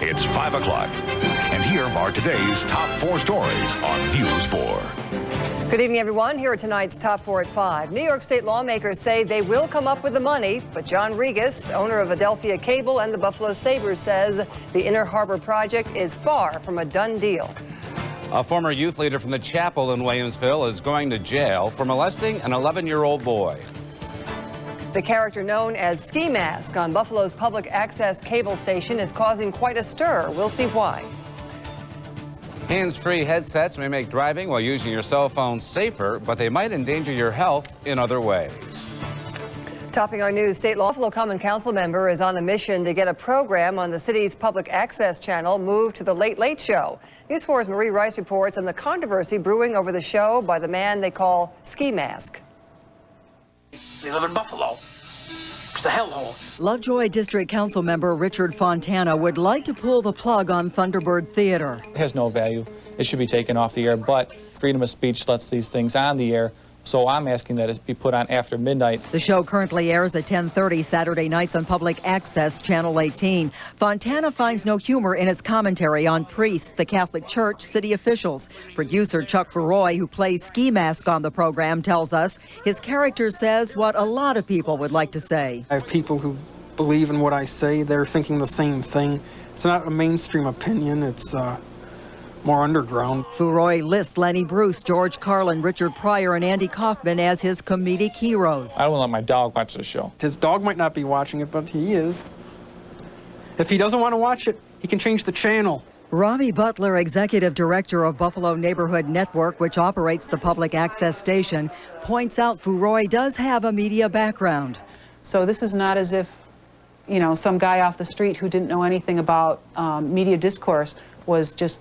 It's 5 o'clock. And here are today's top 4 stories on News 4. Good evening, everyone. Here are tonight's top 4 at 5. New York State lawmakers say they will come up with the money, but John Regas, owner of Adelphia Cable and the Buffalo Sabres, says the Inner Harbor project is far from a done deal. A former youth leader from the chapel in Williamsville is going to jail for molesting an 11-year-old boy. The character known as Ski Mask on Buffalo's public access cable station is causing quite a stir. We'll see why. Hands-free headsets may make driving while using your cell phone safer, but they might endanger your health in other ways. Topping our news, State Buffalo Common Council member is on a mission to get a program on the city's public access channel moved to the Late Late Show. News 4's Marie Rice reports on the controversy brewing over the show by the man they call Ski Mask. They live in Buffalo. It's a hellhole. Lovejoy District Council member Richard Fontana would like to pull the plug on Thunderbird Theatre. It has no value. It should be taken off the air, but freedom of speech lets these things on the air. So I'm asking that it be put on after midnight. The show currently airs at 10:30 Saturday nights on public access Channel 18. Fontana finds no humor in his commentary on priests, the Catholic Church, city officials. Producer Chuck Ferroy, who plays Ski Mask on the program, tells us his character says what a lot of people would like to say. I have people who believe in what I say. They're thinking the same thing. It's not a mainstream opinion. It's more underground. Ferroy lists Lenny Bruce, George Carlin, Richard Pryor, and Andy Kaufman as his comedic heroes. I don't let my dog watch the show. His dog might not be watching it, but he is. If he doesn't want to watch it, he can change the channel. Robbie Butler, executive director of Buffalo Neighborhood Network, which operates the public access station, points out Ferroy does have a media background. So this is not as if, you know, some guy off the street who didn't know anything about media discourse was just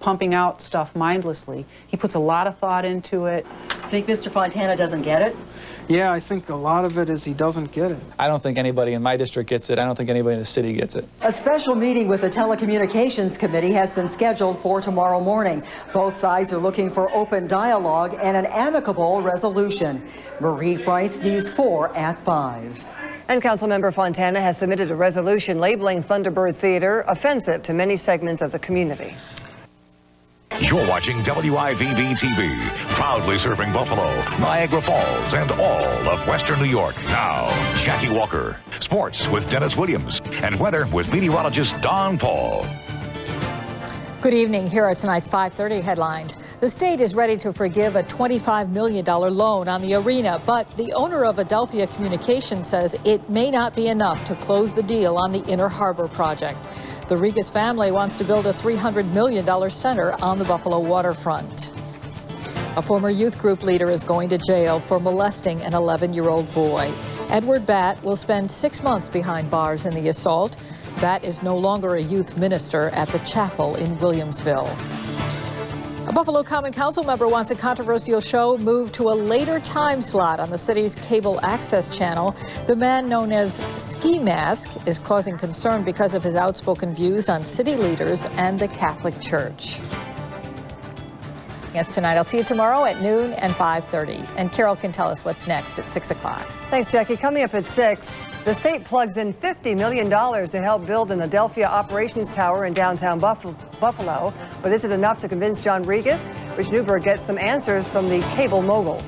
pumping out stuff mindlessly. He puts a lot of thought into it. Think Mr. Fontana doesn't get it? Yeah, I think a lot of it is he doesn't get it. I don't think anybody in my district gets it. I don't think anybody in the city gets it. A special meeting with the Telecommunications Committee has been scheduled for tomorrow morning. Both sides are looking for open dialogue and an amicable resolution. Marie Rice, News 4 at 5. And Councilmember Fontana has submitted a resolution labeling Thunderbird Theatre offensive to many segments of the community. You're watching WIVB TV, proudly serving Buffalo, Niagara Falls, and all of Western New York. Now, Jackie Walker, sports with Dennis Williams, and weather with meteorologist Don Paul. Good evening. Here are tonight's 5:30 headlines. The state is ready to forgive a $25 million loan on the arena, but the owner of Adelphia Communications says it may not be enough to close the deal on the Inner Harbor project. The Regas family wants to build a $300 million center on the Buffalo waterfront. A former youth group leader is going to jail for molesting an 11-year-old boy. Edward Batt will spend 6 months behind bars in the assault. Batt is no longer a youth minister at the chapel in Williamsville. A Buffalo Common Council member wants a controversial show moved to a later time slot on the city's cable access channel. The man known as Ski Mask is causing concern because of his outspoken views on city leaders and the Catholic Church. Yes, tonight. I'll see you tomorrow at noon and 5:30. And Carol can tell us what's next at 6 o'clock. Thanks, Jackie. Coming up at 6, the state plugs in $50 million to help build an Adelphia operations tower in downtown Buffalo. But is it enough to convince John Regas? Rich Newberg gets some answers from the cable mogul.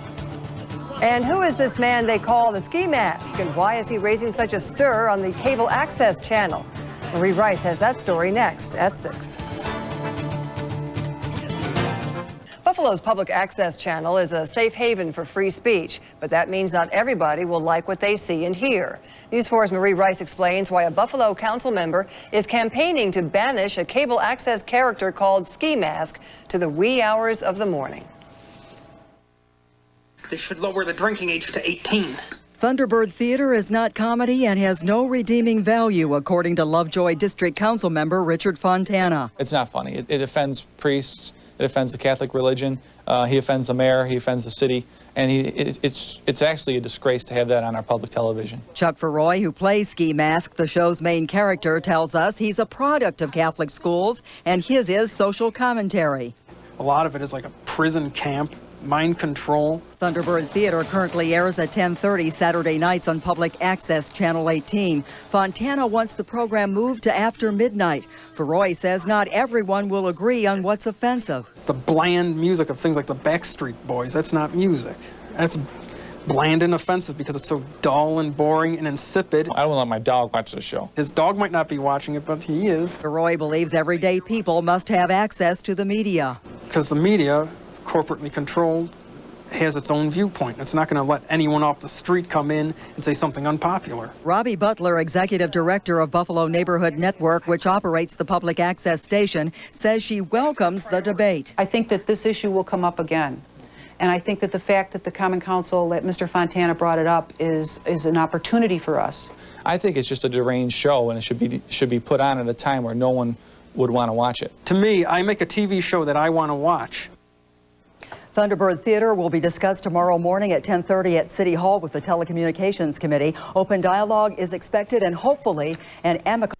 And who is this man they call the Ski Mask? And why is he raising such a stir on the cable access channel? Marie Rice has that story next at 6. Buffalo's public access channel is a safe haven for free speech, but that means not everybody will like what they see and hear. News 4's Marie Rice explains why a Buffalo council member is campaigning to banish a cable access character called Ski Mask to the wee hours of the morning. They should lower the drinking age to 18. Thunderbird Theatre is not comedy and has no redeeming value, according to Lovejoy District Council member Richard Fontana. It's not funny. It offends priests. It offends the Catholic religion. He offends the mayor. He offends the city. And it's actually a disgrace to have that on our public television. Chuck Ferroy, who plays Ski Mask, the show's main character, tells us he's a product of Catholic schools, and his is social commentary. A lot of it is like a prison camp mind control. Thunderbird Theatre currently airs at 10:30 Saturday nights on Public Access Channel 18. Fontana wants the program moved to after midnight. Roy says not everyone will agree on what's offensive. The bland music of things like the Backstreet Boys, that's not music. That's bland and offensive because it's so dull and boring and insipid. I don't let my dog watch the show. His dog might not be watching it, but he is. Roy believes everyday people must have access to the media. Because the media, corporately controlled, has its own viewpoint. It's not going to let anyone off the street come in and say something unpopular. Robbie Butler, executive director of Buffalo Neighborhood Network, which operates the public access station, says she welcomes the debate. I think that this issue will come up again. And I think that the fact that the Common Council, that Mr. Fontana brought it up, is an opportunity for us. I think it's just a deranged show, and it should be put on at a time where no one would want to watch it. To me, I make a TV show that I want to watch. Thunderbird Theatre will be discussed tomorrow morning at 10:30 at City Hall with the Telecommunications Committee. Open dialogue is expected and hopefully an amicable